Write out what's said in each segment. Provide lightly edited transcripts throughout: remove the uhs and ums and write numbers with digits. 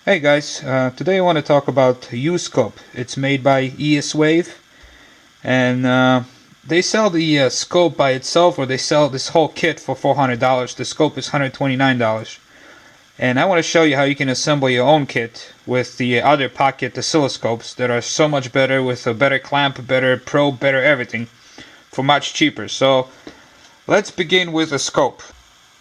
Hey guys, today I want to talk about uScope. It's made by AESWave, and they sell the scope by itself, or they sell this whole kit for $400. The scope is $129. And I want to show you how you can assemble your own kit with the other pocket oscilloscopes that are so much better, with a better clamp, better probe, better everything, for much cheaper. So let's begin with a scope.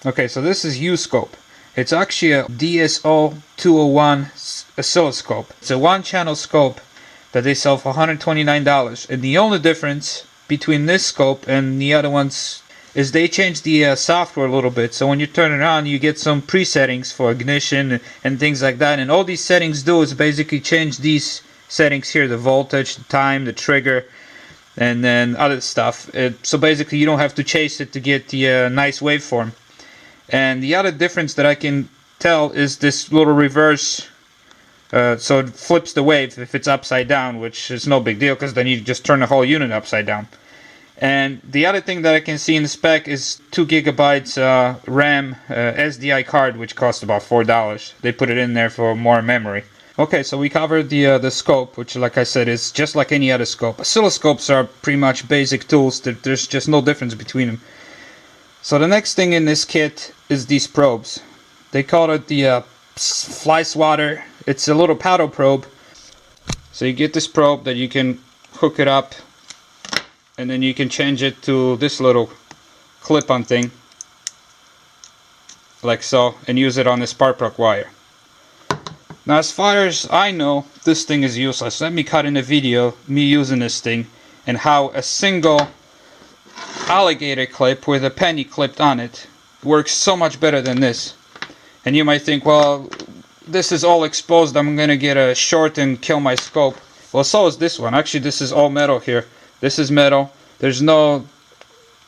Okay, so this is uScope. It's actually a DSO201 oscilloscope. It's a one-channel scope that they sell for $129. And the only difference between this scope and the other ones is they changed the software a little bit. So when you turn it on, you get some presettings for ignition and things like that. And all these settings do is basically change these settings here: the voltage, the time, the trigger, and then other stuff. So basically you don't have to chase it to get the nice waveform. And the other difference that I can tell is this little reverse, so it flips the wave if it's upside down, which is no big deal because then you just turn the whole unit upside down. And the other thing that I can see in the spec is 2 gigabytes RAM SDI card, which costs about $4. They put it in there for more memory. Okay, so we covered the scope, which, like I said, is just like any other scope. Oscilloscopes are pretty much basic tools. There's just no difference between them. So the next thing in this kit is these probes. They call it the fly swatter. It's a little paddle probe. So you get this probe that you can hook it up, and then you can change it to this little clip-on thing, like so, and use it on the spark plug wire. Now, as far as I know, this thing is useless. Let me cut in a video me using this thing and how a single alligator clip with a penny clipped on it works so much better than this. And you might think, well, this is all exposed, I'm gonna get a short and kill my scope. Well, so is this one. Actually, this is all metal here. This is metal. There's no,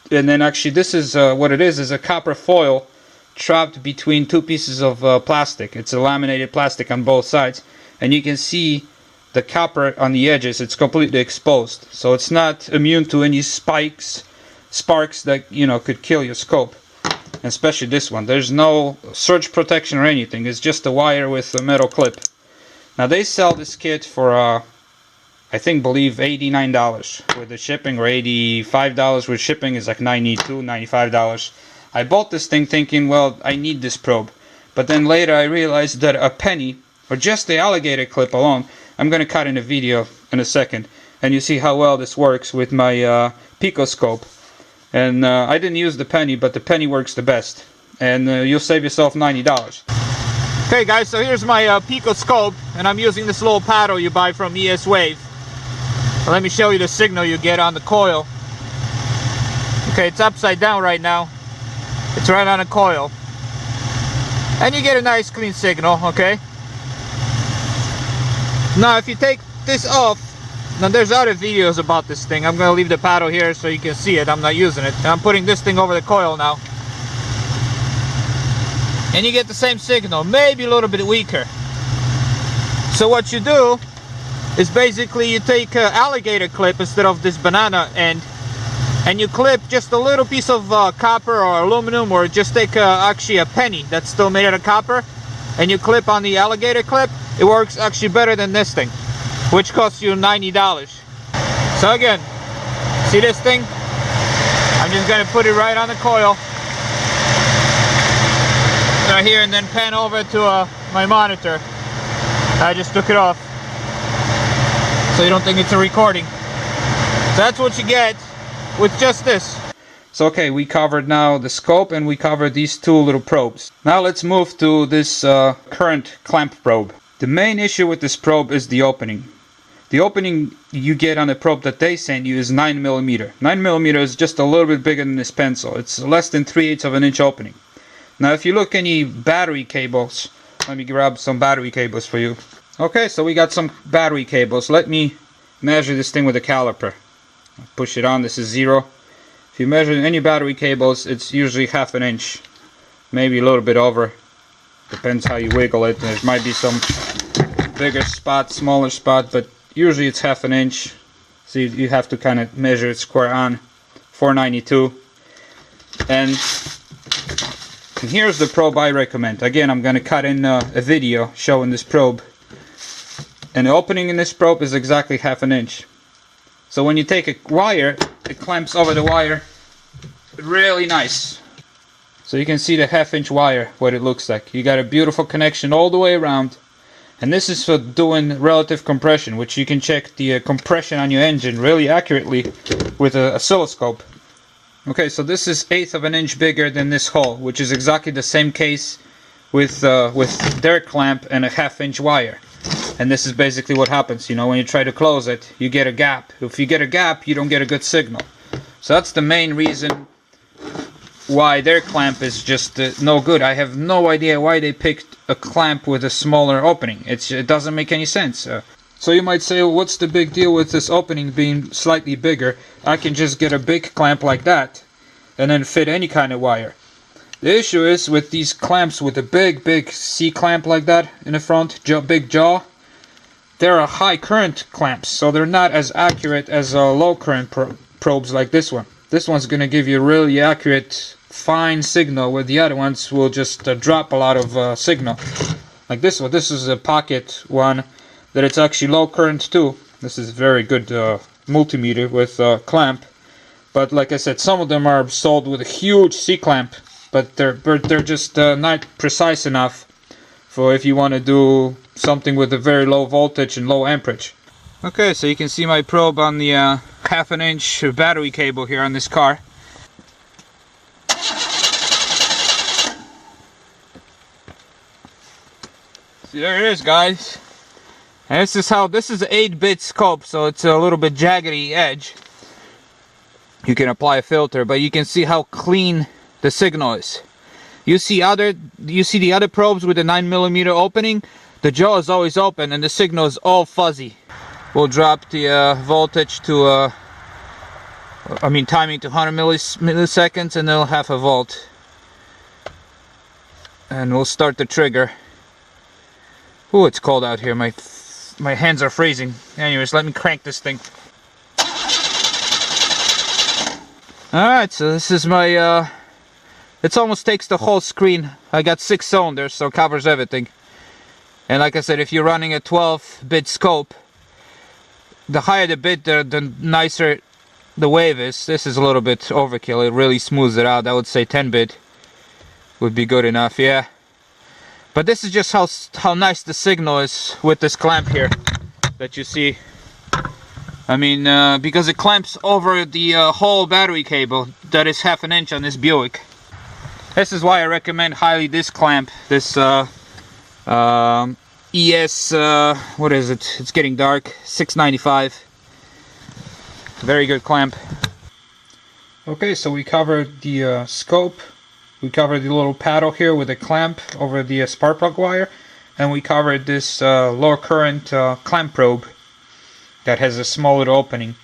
and then actually this is what it is a copper foil trapped between 2 pieces of plastic. It's a laminated plastic on both sides, and you can see the copper on the edges. It's completely exposed, so it's not immune to any sparks that, you know, could kill your scope. And especially this one. There's no surge protection or anything. It's just a wire with a metal clip. Now they sell this kit for I believe $89 with the shipping, or $85 with shipping. Is like $92, $95. I bought this thing thinking, well, I need this probe. But then later I realized that a penny, or just the alligator clip alone, I'm going to cut in a video in a second, and you see how well this works with my picoscope. And I didn't use the penny, but the penny works the best, and you'll save yourself $90. Okay guys, so here's my picoscope, and I'm using this little paddle you buy from AESWave. So let me show you the signal you get on the coil. Okay, it's upside down right now. It's right on a coil, and you get a nice clean signal. Okay, now if you take this off, now there's other videos about this thing. I'm going to leave the paddle here so you can see it. I'm not using it. I'm putting this thing over the coil now, and you get the same signal, maybe a little bit weaker. So what you do is basically you take an alligator clip instead of this banana end, and you clip just a little piece of copper or aluminum, or just take actually a penny that's still made out of copper, and you clip on the alligator clip. It works actually better than this thing, which costs you $90. So again, see this thing? I'm just going to put it right on the coil right here, and then pan over to my monitor. I just took it off so you don't think it's a recording. So that's what you get with just this. So okay, we covered now the scope, and we covered these 2 little probes. Now let's move to this current clamp probe. The main issue with this probe is the opening. The opening you get on the probe that they send you is 9mm. 9mm is just a little bit bigger than this pencil. It's less than 3/8 of an inch opening. Now if you look any battery cables, let me grab some battery cables for you. Okay, so we got some battery cables. Let me measure this thing with a caliper. Push it on. This is 0. If you measure any battery cables, it's usually 1/2 inch, maybe a little bit over. Depends how you wiggle it. There might be some bigger spot, smaller spot, but usually it's 1/2 inch. So you have to kind of measure it square on. 492. And And here's the probe I recommend. Again, I'm going to cut in a video showing this probe. And the opening in this probe is exactly 1/2 inch. So when you take a wire, it clamps over the wire really nice. So you can see the 1/2 inch wire, what it looks like. You got a beautiful connection all the way around. And this is for doing relative compression, which you can check the compression on your engine really accurately with an oscilloscope. Okay, so this is 1/8 of an inch bigger than this hole, which is exactly the same case with their clamp and a 1/2 inch wire. And this is basically what happens, you know, when you try to close it, you get a gap. If you get a gap, you don't get a good signal. So that's the main reason why their clamp is just no good. I have no idea why they picked a clamp with a smaller opening. It doesn't make any sense. So you might say, well, what's the big deal with this opening being slightly bigger? I can just get a big clamp like that and then fit any kind of wire. The issue is with these clamps with a big C-clamp like that in the front, big jaw, they're a high current clamps, so they're not as accurate as low current probes like this one. This one's going to give you a really accurate, fine signal, where the other ones will just drop a lot of signal. Like this one. This is a pocket one that it's actually low current too. This is very good multimeter with clamp. But like I said, some of them are sold with a huge C-clamp, but they're just not precise enough for if you want to do something with a very low voltage and low amperage. Okay, so you can see my probe on the 1/2 inch battery cable here on this car. See, there it is, guys. And this is an 8-bit scope, so it's a little bit jaggedy edge. You can apply a filter, but you can see how clean the signal is. You see the other probes with the 9mm opening, the jaw is always open and the signal is all fuzzy. We'll drop the voltage to timing to 100 milliseconds, and it'll have a volt. And we'll start the trigger. Oh, it's cold out here. My hands are freezing. Anyways, let me crank this thing. Alright, so this is my it almost takes the whole screen. I got 6 cylinders, so it covers everything. And like I said, if you're running a 12-bit scope, the higher the bit, the nicer the wave is. This is a little bit overkill. It really smooths it out. I would say 10-bit would be good enough, yeah. But this is just how nice the signal is with this clamp here that you see. I mean, because it clamps over the whole battery cable that is 1/2 inch on this Buick. This is why I recommend highly this clamp, this what is it? It's getting dark. 695. Very good clamp. Okay, so we covered the scope. We covered the little paddle here with a clamp over the spark plug wire, and we covered this low current clamp probe that has a small little opening.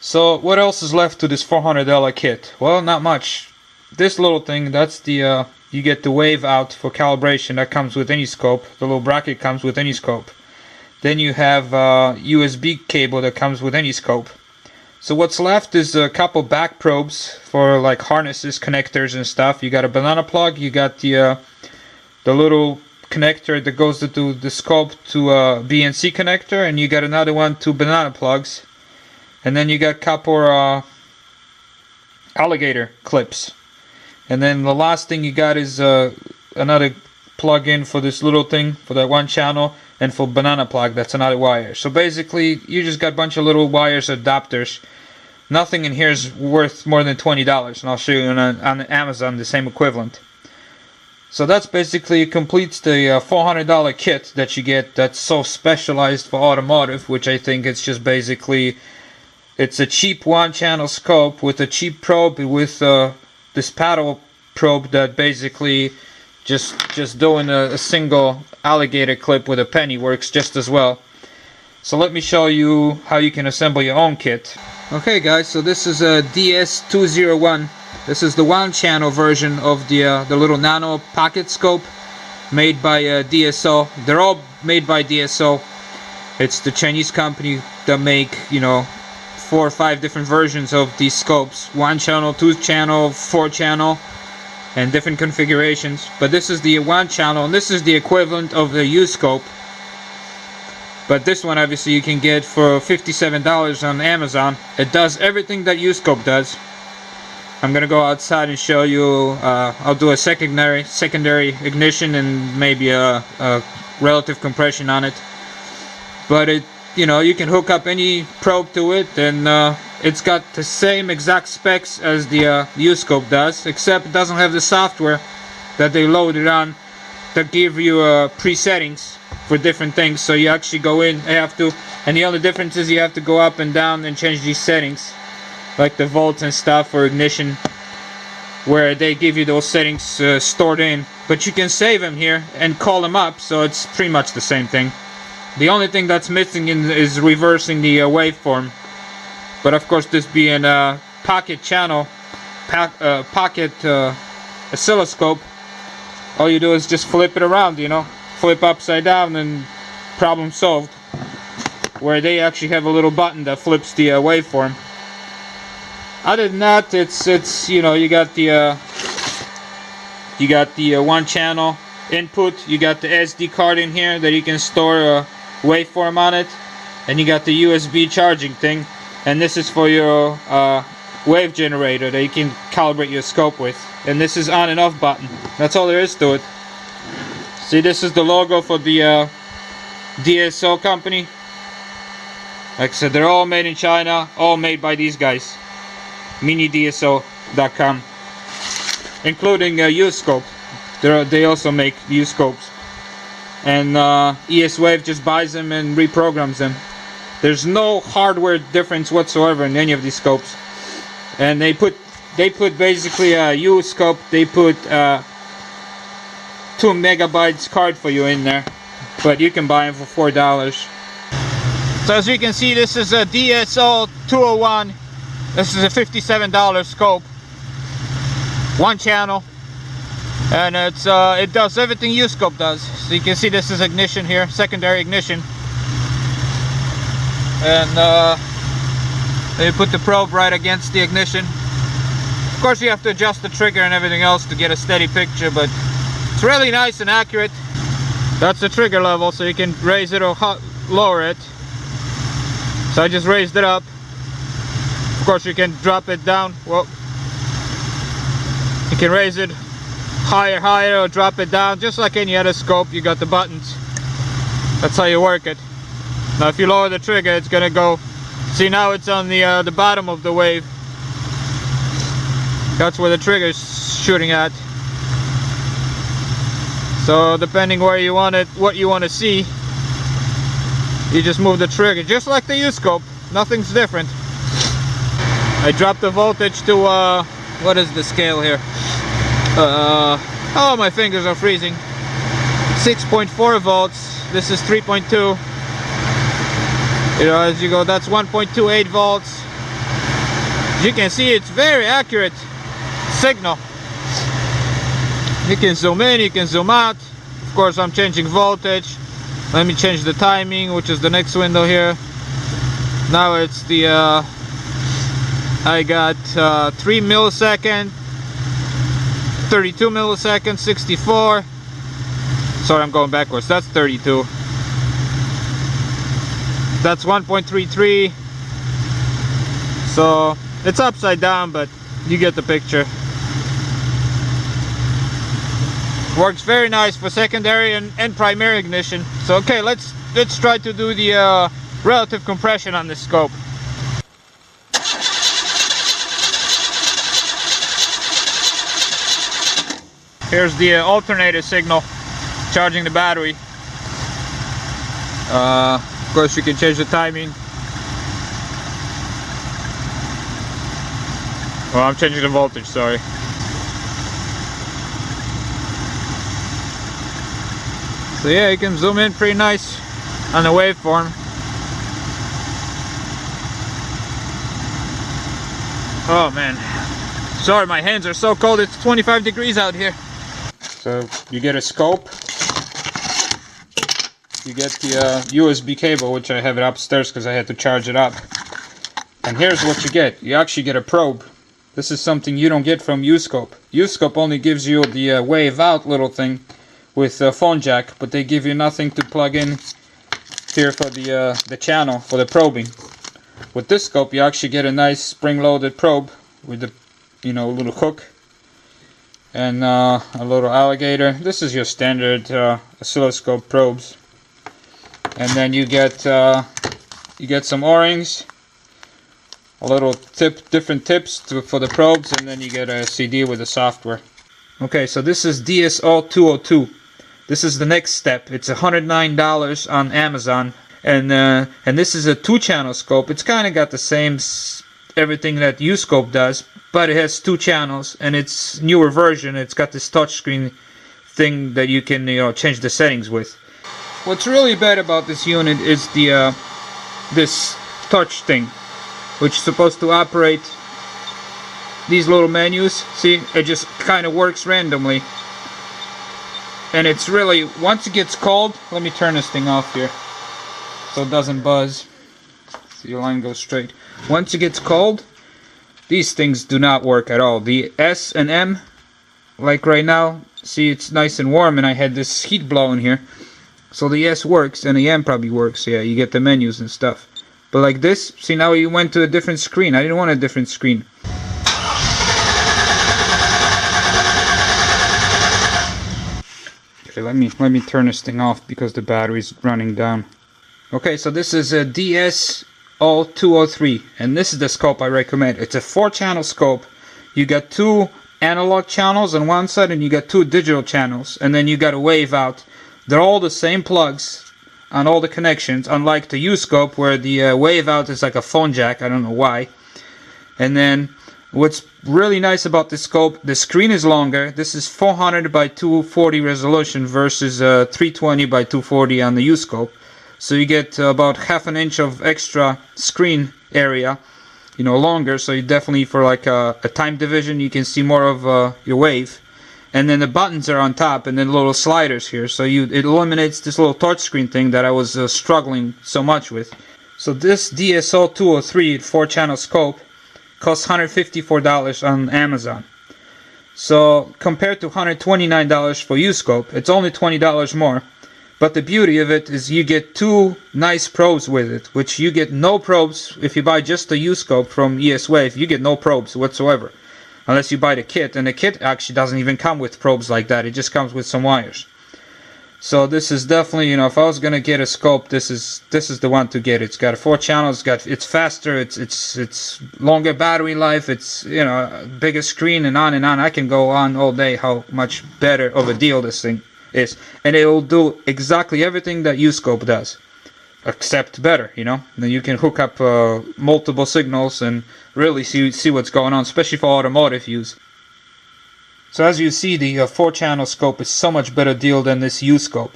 So what else is left to this $400 kit? Well, not much. This little thing, that's the you get the wave out for calibration. That comes with any scope. The little bracket comes with any scope. Then you have USB cable that comes with any scope. So what's left is a couple back probes for like harnesses, connectors and stuff. You got a banana plug, you got the little connector that goes to the scope to a BNC connector, and you got another one to banana plugs. And then you got a couple alligator clips. And then the last thing you got is another plug-in for this little thing, for that one channel, and for banana plug, that's another wire. So basically, you just got a bunch of little wires, adapters. Nothing in here is worth more than $20, and I'll show you on Amazon the same equivalent. So that's basically completes the $400 kit that you get that's so specialized for automotive, which I think it's just basically, it's a cheap one-channel scope with a cheap probe with this paddle probe that basically just doing a single alligator clip with a penny works just as well. So let me show you how you can assemble your own kit. Okay guys, so this is a DS201. This is the one-channel version of the little nano pocket scope made by DSO. They're all made by DSO. It's the Chinese company that make, you know, 4 or 5 different versions of these scopes. 1 channel, 2 channel, 4 channel. and different configurations. But this is the one channel, and this is the equivalent of the uScope. But this one obviously you can get for $57 on Amazon. It does everything that uScope does. I'm gonna go outside and show you. I'll do a secondary ignition and maybe a relative compression on it. But it, you know, you can hook up any probe to it, and it's got the same exact specs as the uScope does, except it doesn't have the software that they loaded on that give you pre-settings for different things. So you actually go in, and the only difference is you have to go up and down and change these settings, like the volts and stuff for ignition, where they give you those settings stored in. But you can save them here and call them up, so it's pretty much the same thing. The only thing that's missing is reversing the waveform. But of course, this being a pocket channel, pocket oscilloscope, all you do is just flip it around, you know, flip upside down, and problem solved. Where they actually have a little button that flips the waveform. Other than that, it's you know, you got the one channel input, you got the SD card in here that you can store a waveform on it, and you got the USB charging thing, and this is for your wave generator that you can calibrate your scope with, and this is on and off button. That's all there is to it. See, this is the logo for the DSO company. Like I said, they're all made in China, all made by these guys. MiniDSO.com, including uScope. They also make uScopes, and AESWave just buys them and reprograms them. There's no hardware difference whatsoever in any of these scopes, and they put basically a uScope. They put 2 megabytes card for you in there, but you can buy them for $4. So as you can see, this is a DSO201. This is a $57 scope, one channel, and it does everything uScope does. So you can see this is ignition here, secondary ignition, and they put the probe right against the ignition. Of course, you have to adjust the trigger and everything else to get a steady picture, but it's really nice and accurate. That's the trigger level, so you can raise it or lower it. So I just raised it up. Of course, you can drop it down. Well, you can raise it higher, or drop it down, just like any other scope. You got the buttons. That's how you work it. Now, if you lower the trigger, it's gonna go. See, now it's on the bottom of the wave. That's where the trigger is shooting at. So, depending where you want it, what you want to see, you just move the trigger, just like the uScope. Nothing's different. I dropped the voltage to what is the scale here? Oh, my fingers are freezing. 6.4 volts. This is 3.2. You know, as you go, that's 1.28 volts. As you can see, it's very accurate signal. You can zoom in, you can zoom out. Of course, I'm changing voltage. Let me change the timing, which is the next window here. Now it's the I got 3 millisecond, 32 milliseconds, 64. Sorry, I'm going backwards. That's 32. That's 1.33. So it's upside down, but you get the picture. Works very nice for secondary and primary ignition. So okay, let's try to do the relative compression on this scope. Here's the alternator signal charging the battery. Of course, you can change the timing. Well, I'm changing the voltage, sorry. So yeah, you can zoom in pretty nice on the waveform. Oh man, sorry, my hands are so cold. It's 25 degrees out here. So you get a scope, you get the USB cable, which I have it upstairs because I had to charge it up. And here's what you get. You actually get a probe. This is something you don't get from uScope. uScope only gives you the wave out little thing with a phone jack, but they give you nothing to plug in here for the channel for the probing. With this scope, you actually get a nice spring-loaded probe with the little hook and a little alligator. This is your standard oscilloscope probes, and then you get some O-rings, a little different tips for the probes, and then you get a CD with the software. Okay, so this is DSO202. This is the next step. It's $109 on Amazon, and this is a 2-channel scope. It's kind of got the same everything that uScope does, but it has 2 channels, and it's newer version. It's got this touchscreen thing that you can change the settings with. What's really bad about this unit is the this touch thing, which is supposed to operate these little menus. See, it just kind of works randomly. And it's really, once it gets cold, let me turn this thing off here so it doesn't buzz, so your line goes straight. Once it gets cold, these things do not work at all. The S and M, like right now, see, it's nice and warm, and I had this heat blowing here, so the S works and the M probably works. Yeah, you get the menus and stuff. But like this, see, now you went to a different screen. I didn't want a different screen. Okay, let me turn this thing off because the battery's running down. Okay, so this is a DS203, and this is the scope I recommend. It's a 4-channel scope. You got 2 analog channels on one side, and you got 2 digital channels, and then you got a wave out. They're all the same plugs on all the connections, unlike the uScope where the wave out is like a phone jack. I don't know why. And then what's really nice about this scope, the screen is longer. This is 400 by 240 resolution versus 320 by 240 on the uScope. So you get about ½ an inch of extra screen area, longer. So you definitely, for like a time division, you can see more of your wave. And then the buttons are on top, and then little sliders here. So it eliminates this little touch screen thing that I was struggling so much with. So this DSO203 4-channel scope costs $154 on Amazon. So compared to $129 for uScope, it's only $20 more. But the beauty of it is you get 2 nice probes with it, which you get no probes if you buy just the uScope from AESWave. You get no probes whatsoever, unless you buy the kit, and the kit actually doesn't even come with probes like that. It just comes with some wires. So this is definitely, if I was gonna get a scope, this is the one to get. It's got 4 channels. It's faster. It's longer battery life. It's bigger screen, and on and on. I can go on all day how much better of a deal this thing is, and it will do exactly everything that uScope does, except better. Then you can hook up multiple signals and really see what's going on, especially for automotive use. So as you see, the 4-channel scope is so much better deal than this uScope.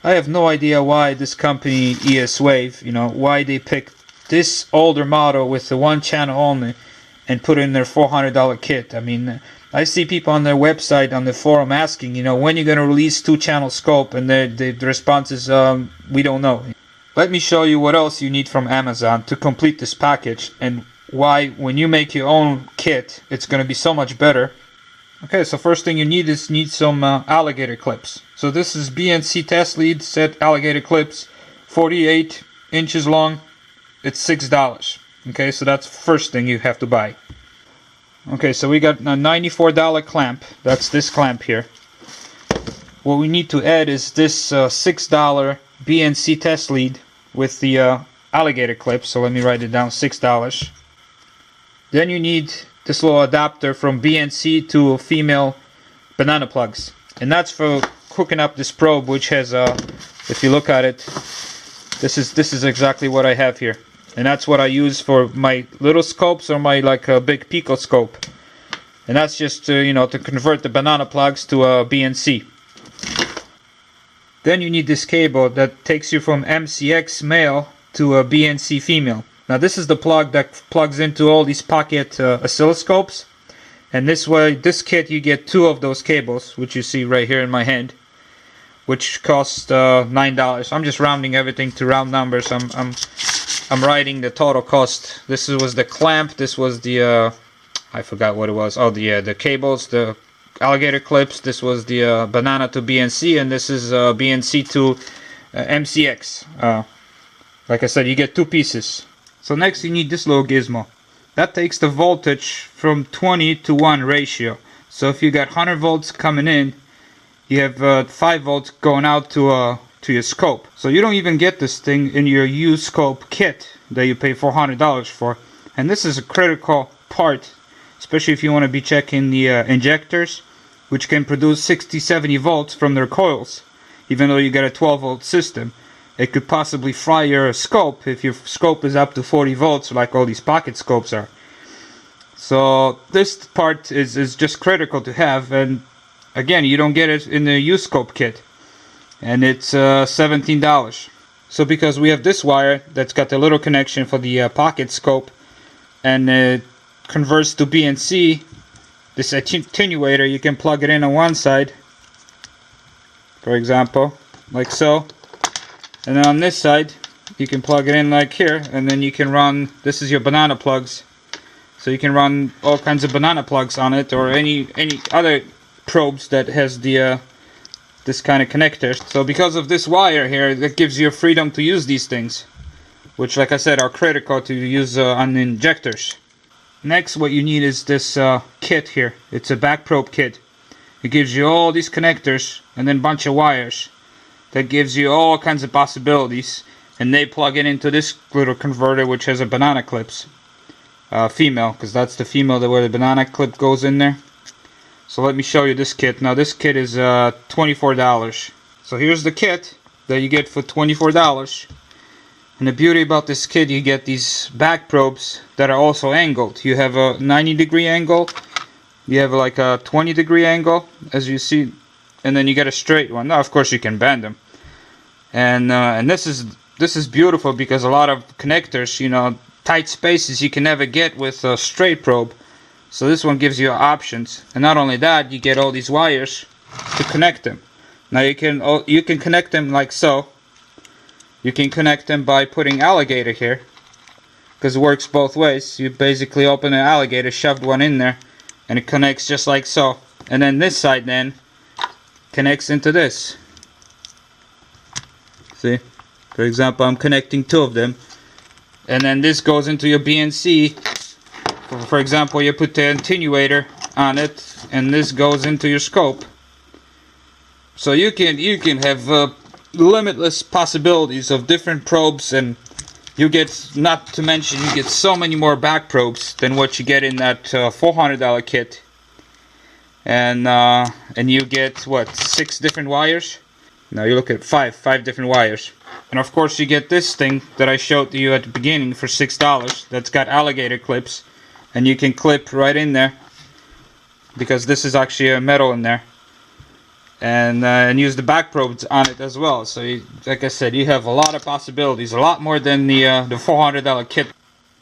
I have no idea why this company AESWave, why they picked this older model with the 1 channel only and put in their $400 kit. I mean, I see people on their website, on the forum, asking, when you're going to release 2-channel scope, and the response is, we don't know. Let me show you what else you need from Amazon to complete this package, and why when you make your own kit, it's going to be so much better. Okay, so first thing you need is some alligator clips. So this is BNC test lead set alligator clips, 48 inches long. It's $6. Okay, so that's the first thing you have to buy. Okay, so we got a $94 clamp. That's this clamp here. What we need to add is this $6 BNC test lead with the alligator clip. So let me write it down, $6. Then you need this little adapter from BNC to female banana plugs, and that's for hooking up this probe, which has if you look at it, this is exactly what I have here, and that's what I use for my little scopes or my big pico scope, and that's just to convert the banana plugs to a BNC. Then you need this cable that takes you from MCX male to a BNC female. Now this is the plug that plugs into all these pocket oscilloscopes, and this way, this kit, you get 2 of those cables, which you see right here in my hand, which cost $9. I'm just rounding everything to round numbers. I'm writing the total cost. This was the clamp, this was the I forgot what it was. Oh, the cables, the alligator clips. This was the banana to BNC, and this is BNC to MCX. Like I said, you get two pieces. So next you need this little gizmo. That takes the voltage from 20 to 1 ratio. So if you got 100 volts coming in, you have 5 volts going out to your scope. So you don't even get this thing in your uScope kit that you pay $400 for. And this is a critical part, especially if you want to be checking the injectors, which can produce 60-70 volts from their coils. Even though you get a 12 volt system, it could possibly fry your scope if your scope is up to 40 volts like all these pocket scopes are. So this part is just critical to have, and again, you don't get it in the uScope kit, and it's $17. So because we have this wire that's got the little connection for the pocket scope, and it converts to BNC, this attenuator, you can plug it in on one side, for example, like so, and then on this side you can plug it in like here, and then you can run, this is your banana plugs, so you can run all kinds of banana plugs on it, or any other probes that has the this kind of connector. So because of this wire here, that gives you freedom to use these things, which, like I said, are critical to use on injectors. Next, what you need is this kit here. It's a back probe kit. It gives you all these connectors and then a bunch of wires. That gives you all kinds of possibilities, and they plug it into this little converter, which has a banana clips. Female, because that's the female where the banana clip goes in there. So let me show you this kit. Now this kit is $24. So here's the kit that you get for $24. And the beauty about this kit, you get these back probes that are also angled. You have a 90-degree angle, you have like a 20-degree angle, as you see, and then you get a straight one. Now of course you can bend them. And this is beautiful because a lot of connectors, you know, tight spaces you can never get with a straight probe. So this one gives you options, and not only that, you get all these wires to connect them. Now you can connect them like so. You can connect them by putting alligator here, because it works both ways. You basically open an alligator, shoved one in there, and it connects just like so. And then this side then connects into this. See, for example, I'm connecting two of them, and then this goes into your BNC. For example, you put the attenuator on it, and this goes into your scope. So you can have limitless possibilities of different probes, and you get, not to mention, you get so many more back probes than what you get in that $400 kit. And you get what, 6 different wires? Now you look at five different wires. And of course you get this thing that I showed you at the beginning for $6 that's got alligator clips, and you can clip right in there, because this is actually a metal in there, and use the back probes on it as well. So you, like I said, you have a lot of possibilities, a lot more than the $400 kit.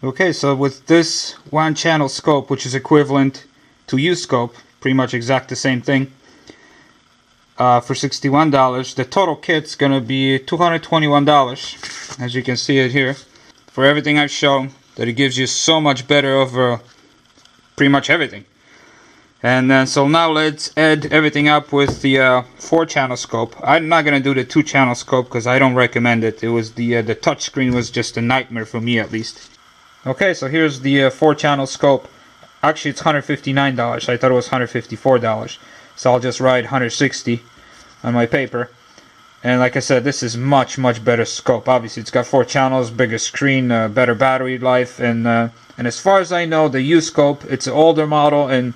Okay, so with this one channel scope, which is equivalent to uScope, pretty much exact the same thing, for $61, the total kit's gonna be $221, as you can see it here, for everything I've shown, that it gives you so much better over pretty much everything. And so now let's add everything up with the 4-channel scope. I'm not gonna do the 2-channel scope because I don't recommend it. It was the touch screen was just a nightmare for me, at least. Okay, so here's the 4-channel scope. Actually, it's $159. I thought it was $154. So I'll just write $160 on my paper. And like I said, this is much better scope. Obviously, it's got 4 channels, bigger screen, better battery life, and as far as I know, the uScope, it's an older model, and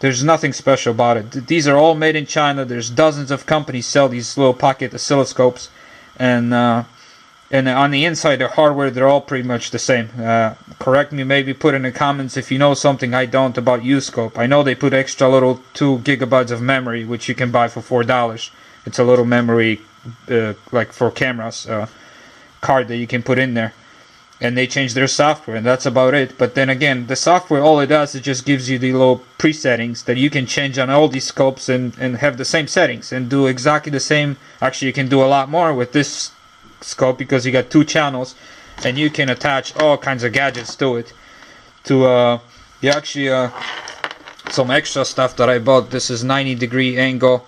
there's nothing special about it. These are all made in China. There's dozens of companies sell these little pocket oscilloscopes, and on the inside, the hardware, they're all pretty much the same. Correct me, maybe put in the comments if you know something I don't about uScope. I know they put extra little 2 gigabytes of memory, which you can buy for $4. It's a little memory, like for cameras, card that you can put in there. And they change their software, and that's about it. But then again, the software, all it does, it just gives you the little presettings that you can change on all these scopes and have the same settings and do exactly the same. Actually, you can do a lot more with this scope because you got 2 channels, and you can attach all kinds of gadgets to it to You actually some extra stuff that I bought. This is 90-degree angle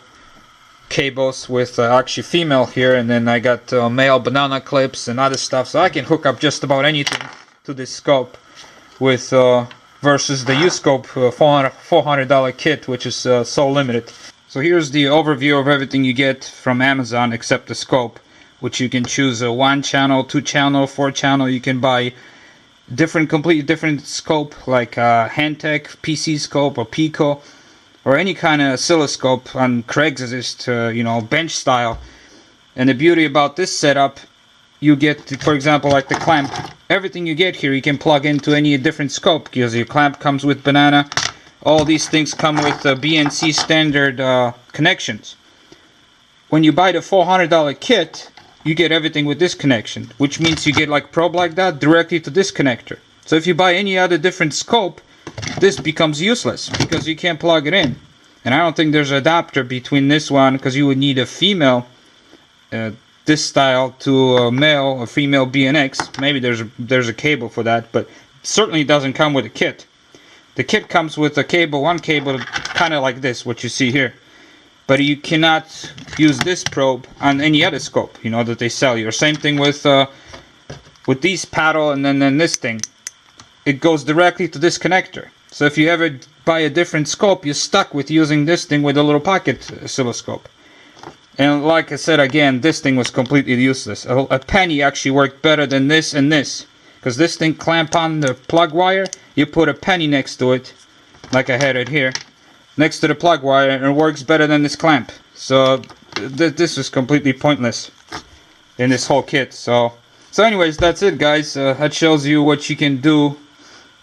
cables with actually female here, and then I got male banana clips and other stuff, so I can hook up just about anything to this scope with versus the uScope $400 kit, which is so limited. So here's the overview of everything you get from Amazon except the scope, which you can choose a 1-channel, 2-channel, 4-channel. You can buy completely different scope like Handtech PC scope or Pico, or any kind of oscilloscope on Craigslist, you know, bench style. And the beauty about this setup, you get, for example, like the clamp. Everything you get here, you can plug into any different scope, because your clamp comes with banana. All these things come with BNC standard connections. When you buy the $400 kit, you get everything with this connection, which means you get like probe like that directly to this connector. So if you buy any other different scope, this becomes useless because you can't plug it in. And I don't think there's an adapter between this one, because you would need a female this style to a male or female BNX. Maybe there's a cable for that, but certainly doesn't come with a kit. The kit comes with a cable, one cable kind of like this, what you see here. But you cannot use this probe on any other scope, you know, that they sell you. Or same thing with these paddle, and then this thing. It goes directly to this connector. So if you ever buy a different scope, you're stuck with using this thing with a little pocket oscilloscope. And like I said again, this thing was completely useless. A penny actually worked better than this and this. Because this thing clamp on the plug wire, you put a penny next to it, like I had it here, next to the plug wire, and it works better than this clamp. So this was completely pointless in this whole kit. So anyways, that's it, guys. That shows you what you can do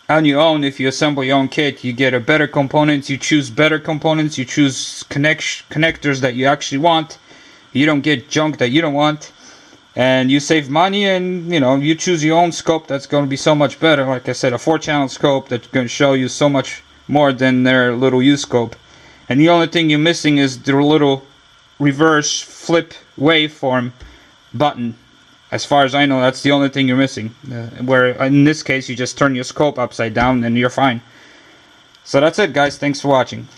on your own. If you assemble your own kit, you get a better components, you choose better components, you choose connectors that you actually want. You don't get junk that you don't want, and you save money, and you know, you choose your own scope that's going to be so much better. Like I said, a 4-channel scope that's going to show you so much more than their little uScope. And the only thing you're missing is the little reverse flip waveform button. As far as I know, that's the only thing you're missing. Where in this case, you just turn your scope upside down and you're fine. So that's it, guys. Thanks for watching.